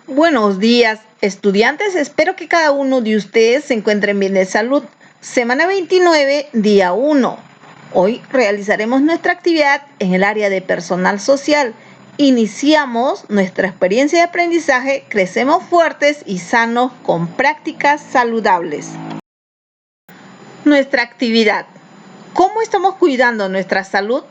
Buenos días, estudiantes. Espero que cada uno de ustedes se encuentren bien de salud. Semana 29, día 1. Hoy realizaremos nuestra actividad en el área de personal social. Iniciamos nuestra experiencia de aprendizaje, crecemos fuertes y sanos con prácticas saludables. Nuestra actividad. ¿Cómo estamos cuidando nuestra salud?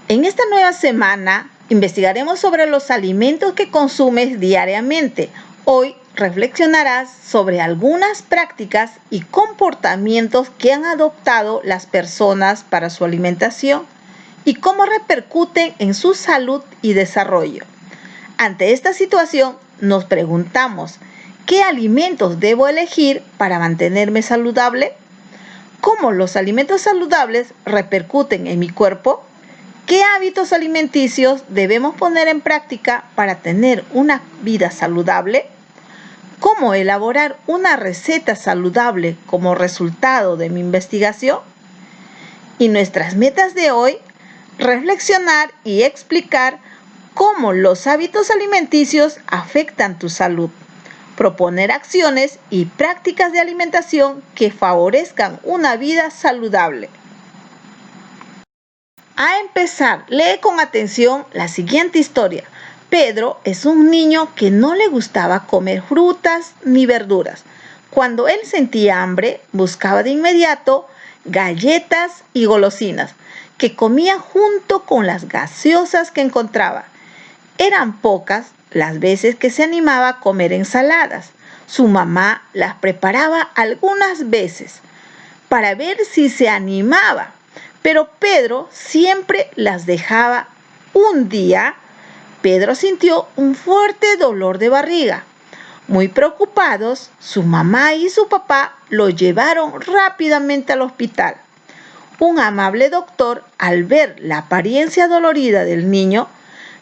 En esta nueva semana investigaremos sobre los alimentos que consumes diariamente. Hoy reflexionarás sobre algunas prácticas y comportamientos que han adoptado las personas para su alimentación y cómo repercuten en su salud y desarrollo. Ante esta situación, nos preguntamos, ¿qué alimentos debo elegir para mantenerme saludable? ¿Cómo los alimentos saludables repercuten en mi cuerpo? ¿Qué hábitos alimenticios debemos poner en práctica para tener una vida saludable? ¿Cómo elaborar una receta saludable como resultado de mi investigación? Y nuestras metas de hoy, reflexionar y explicar cómo los hábitos alimenticios afectan tu salud. Proponer acciones y prácticas de alimentación que favorezcan una vida saludable. A empezar, lee con atención la siguiente historia. Pedro es un niño que no le gustaba comer frutas ni verduras. Cuando él sentía hambre, buscaba de inmediato galletas y golosinas que comía junto con las gaseosas que encontraba. Eran pocas las veces que se animaba a comer ensaladas. Su mamá las preparaba algunas veces para ver si se animaba, pero Pedro siempre las dejaba. Un día, Pedro sintió un fuerte dolor de barriga. Muy preocupados, su mamá y su papá lo llevaron rápidamente al hospital. Un amable doctor, al ver la apariencia dolorida del niño,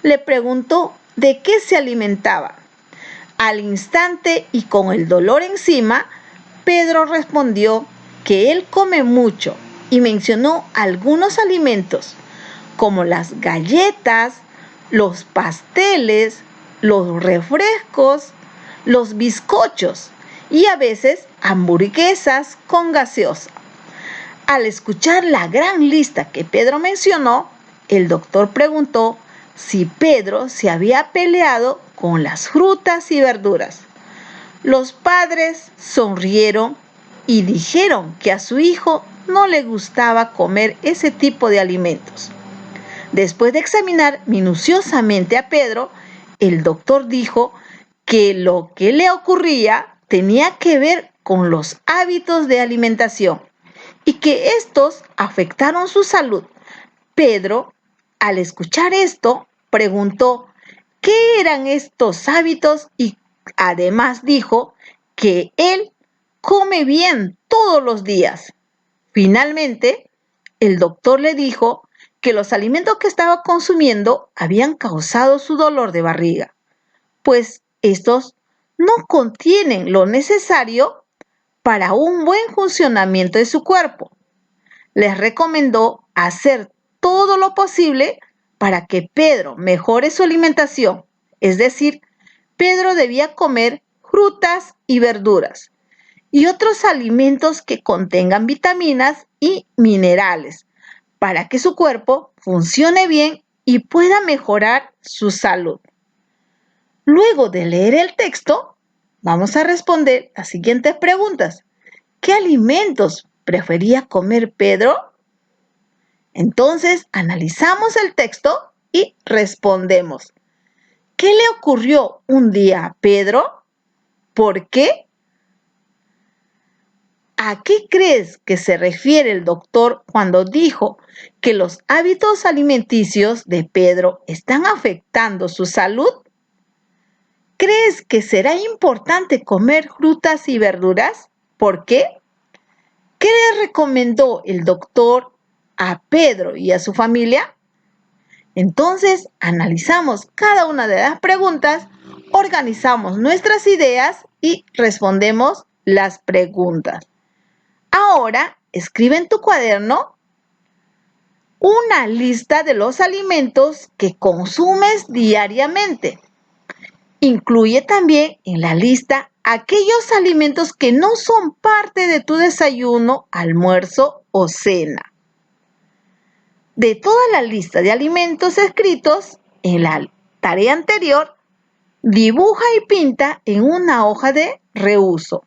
le preguntó de qué se alimentaba. Al instante y con el dolor encima, Pedro respondió que él come mucho y mencionó algunos alimentos como las galletas, los pasteles, los refrescos, los bizcochos y a veces hamburguesas con gaseosa. Al escuchar la gran lista que Pedro mencionó, el doctor preguntó si Pedro se había peleado con las frutas y verduras. Los padres sonrieron y dijeron que a su hijo no le gustaba comer ese tipo de alimentos. Después de examinar minuciosamente a Pedro, el doctor dijo que lo que le ocurría tenía que ver con los hábitos de alimentación y que estos afectaron su salud. Pedro, al escuchar esto, preguntó qué eran estos hábitos y además dijo que él come bien todos los días. Finalmente, el doctor le dijo que los alimentos que estaba consumiendo habían causado su dolor de barriga, pues estos no contienen lo necesario para un buen funcionamiento de su cuerpo. Les recomendó hacer todo lo posible para que Pedro mejore su alimentación. Es decir, Pedro debía comer frutas y verduras y otros alimentos que contengan vitaminas y minerales para que su cuerpo funcione bien y pueda mejorar su salud. Luego de leer el texto, vamos a responder las siguientes preguntas. ¿Qué alimentos prefería comer Pedro? Entonces, analizamos el texto y respondemos. ¿Qué le ocurrió un día a Pedro? ¿Por qué? ¿A qué crees que se refiere el doctor cuando dijo que los hábitos alimenticios de Pedro están afectando su salud? ¿Crees que será importante comer frutas y verduras? ¿Por qué? ¿Qué le recomendó el doctor a Pedro y a su familia? Entonces, analizamos cada una de las preguntas, organizamos nuestras ideas y respondemos las preguntas. Ahora, escribe en tu cuaderno una lista de los alimentos que consumes diariamente Incluye también en la lista aquellos alimentos que no son parte de tu desayuno, almuerzo o cena. De toda la lista de alimentos escritos en la tarea anterior, dibuja y pinta en una hoja de reuso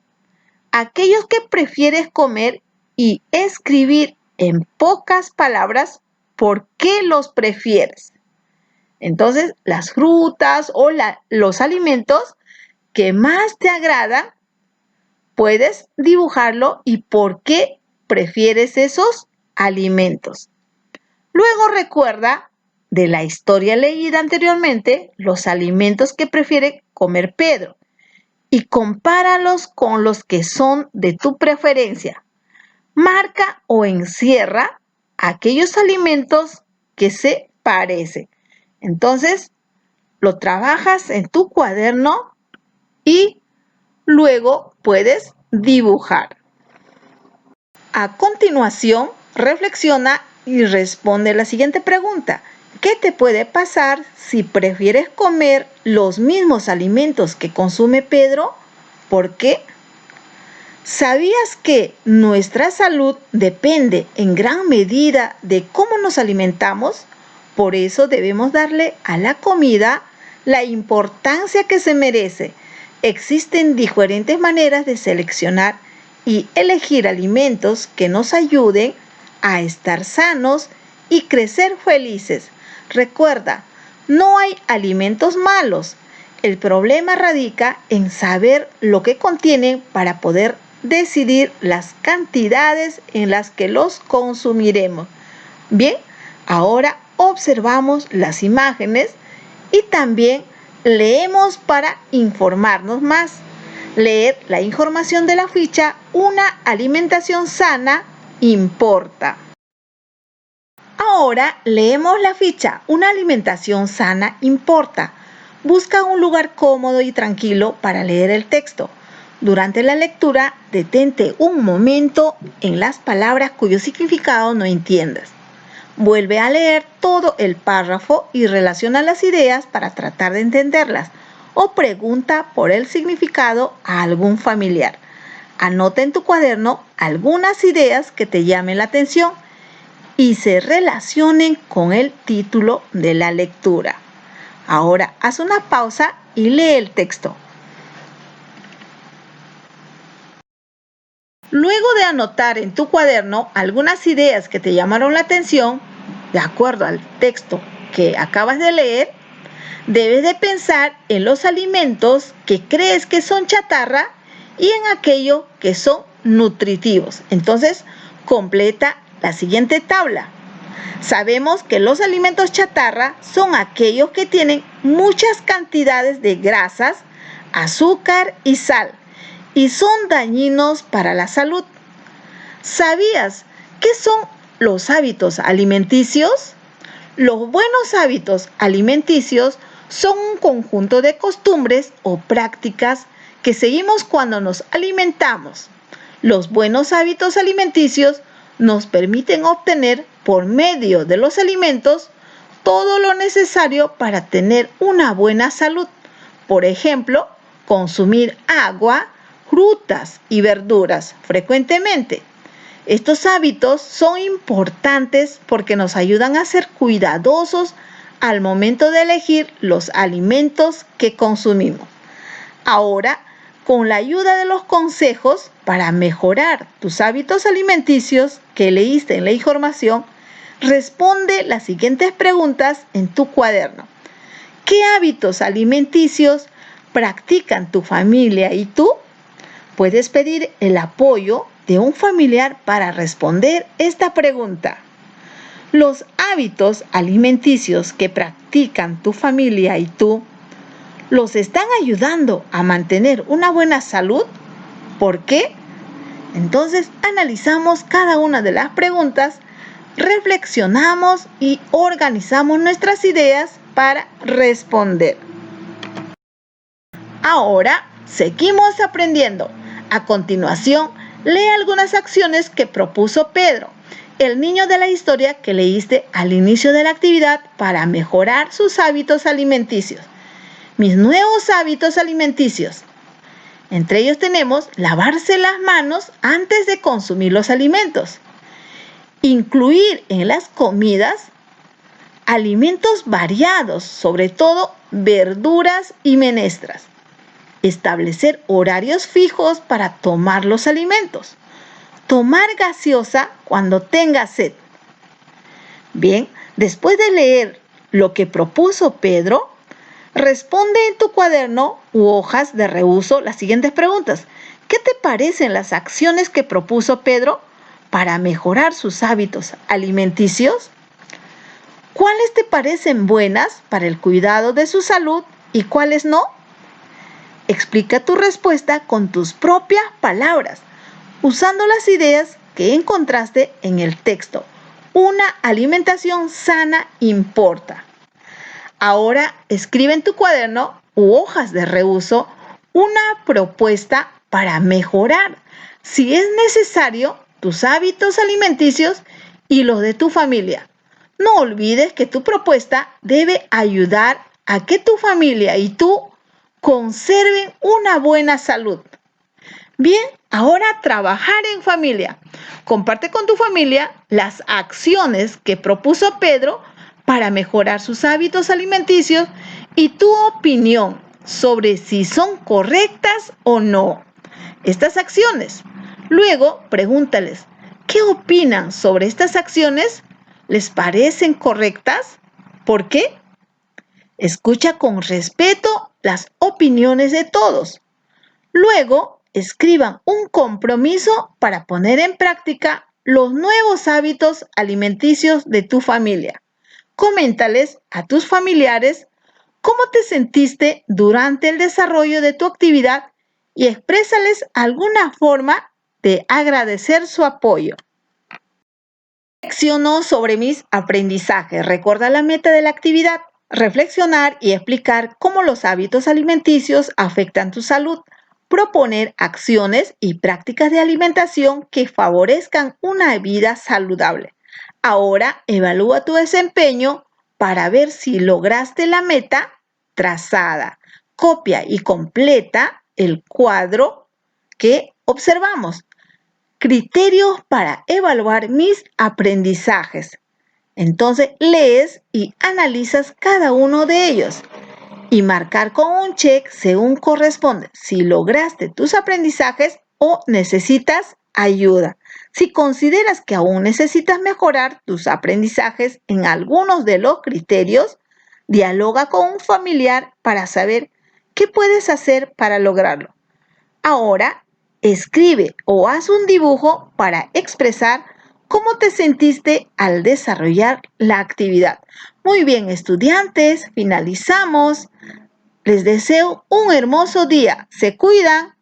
aquellos que prefieres comer y escribir en pocas palabras por qué los prefieres. Entonces, las frutas o los alimentos que más te agradan, puedes dibujarlo y por qué prefieres esos alimentos. Luego recuerda de la historia leída anteriormente los alimentos que prefiere comer Pedro y compáralos con los que son de tu preferencia. Marca o encierra aquellos alimentos que se parecen. Entonces, lo trabajas en tu cuaderno y luego puedes dibujar. A continuación, reflexiona y responde la siguiente pregunta. ¿Qué te puede pasar si prefieres comer los mismos alimentos que consume Pedro? ¿Por qué? ¿Sabías que nuestra salud depende en gran medida de cómo nos alimentamos? Por eso debemos darle a la comida la importancia que se merece. Existen diferentes maneras de seleccionar y elegir alimentos que nos ayuden a estar sanos y crecer felices. Recuerda, no hay alimentos malos. El problema radica en saber lo que contienen para poder decidir las cantidades en las que los consumiremos. Bien, ahora observamos las imágenes y también leemos para informarnos más. Leer la información de la ficha Una alimentación sana importa. Ahora leemos la ficha Una alimentación sana importa. Busca un lugar cómodo y tranquilo para leer el texto. Durante la lectura, detente un momento en las palabras cuyo significado no entiendas. Vuelve a leer todo el párrafo y relaciona las ideas para tratar de entenderlas o pregunta por el significado a algún familiar. Anota en tu cuaderno algunas ideas que te llamen la atención y se relacionen con el título de la lectura. Ahora haz una pausa y lee el texto. Luego de anotar en tu cuaderno algunas ideas que te llamaron la atención, de acuerdo al texto que acabas de leer, debes de pensar en los alimentos que crees que son chatarra y en aquellos que son nutritivos. Entonces, completa la siguiente tabla. Sabemos que los alimentos chatarra son aquellos que tienen muchas cantidades de grasas, azúcar y sal y son dañinos para la salud. ¿Sabías qué son los hábitos alimenticios? Los buenos hábitos alimenticios son un conjunto de costumbres o prácticas que seguimos cuando nos alimentamos. Los buenos hábitos alimenticios nos permiten obtener por medio de los alimentos todo lo necesario para tener una buena salud. Por ejemplo, consumir agua, frutas y verduras frecuentemente. Estos hábitos son importantes porque nos ayudan a ser cuidadosos al momento de elegir los alimentos que consumimos. Ahora, con la ayuda de los consejos para mejorar tus hábitos alimenticios que leíste en la información, responde las siguientes preguntas en tu cuaderno. ¿Qué hábitos alimenticios practican tu familia y tú? Puedes pedir el apoyo de un familiar para responder esta pregunta. Los hábitos alimenticios que practican tu familia y tú, ¿los están ayudando a mantener una buena salud? ¿Por qué? Entonces analizamos cada una de las preguntas, reflexionamos y organizamos nuestras ideas para responder. Ahora seguimos aprendiendo. A continuación, lee algunas acciones que propuso Pedro, el niño de la historia que leíste al inicio de la actividad para mejorar sus hábitos alimenticios. mis nuevos hábitos alimenticios. Entre ellos tenemos lavarse las manos antes de consumir los alimentos. Incluir en las comidas alimentos variados, sobre todo verduras y menestras. Establecer horarios fijos para tomar los alimentos. Tomar gaseosa cuando tenga sed. Bien, después de leer lo que propuso Pedro, responde en tu cuaderno u hojas de reuso las siguientes preguntas. ¿Qué te parecen las acciones que propuso Pedro para mejorar sus hábitos alimenticios? ¿Cuáles te parecen buenas para el cuidado de su salud y cuáles no? Explica tu respuesta con tus propias palabras, usando las ideas que encontraste en el texto. Una alimentación sana importa. Ahora escribe en tu cuaderno u hojas de reuso una propuesta para mejorar, si es necesario, tus hábitos alimenticios y los de tu familia. No olvides que tu propuesta debe ayudar a que tu familia y tú conserven una buena salud. Bien, ahora trabajar en familia. Comparte con tu familia las acciones que propuso Pedro para mejorar sus hábitos alimenticios y tu opinión sobre si son correctas o no estas acciones. Luego, pregúntales, ¿qué opinan sobre estas acciones? ¿Les parecen correctas? ¿Por qué? Escucha con respeto las opiniones de todos. Luego, escriban un compromiso para poner en práctica los nuevos hábitos alimenticios de tu familia. Coméntales a tus familiares cómo te sentiste durante el desarrollo de tu actividad y exprésales alguna forma de agradecer su apoyo. Reflexiono sobre mis aprendizajes. Recuerda la meta de la actividad. Reflexionar y explicar cómo los hábitos alimenticios afectan tu salud. Proponer acciones y prácticas de alimentación que favorezcan una vida saludable. Ahora evalúa tu desempeño para ver si lograste la meta trazada. Copia y completa el cuadro que observamos. Criterios para evaluar mis aprendizajes. Entonces lees y analizas cada uno de ellos y marcar con un check según corresponde si lograste tus aprendizajes o necesitas ayuda. Si consideras que aún necesitas mejorar tus aprendizajes en algunos de los criterios, dialoga con un familiar para saber qué puedes hacer para lograrlo. Ahora, escribe o haz un dibujo para expresar cómo te sentiste al desarrollar la actividad. Muy bien, estudiantes, finalizamos. Les deseo un hermoso día. Se cuidan.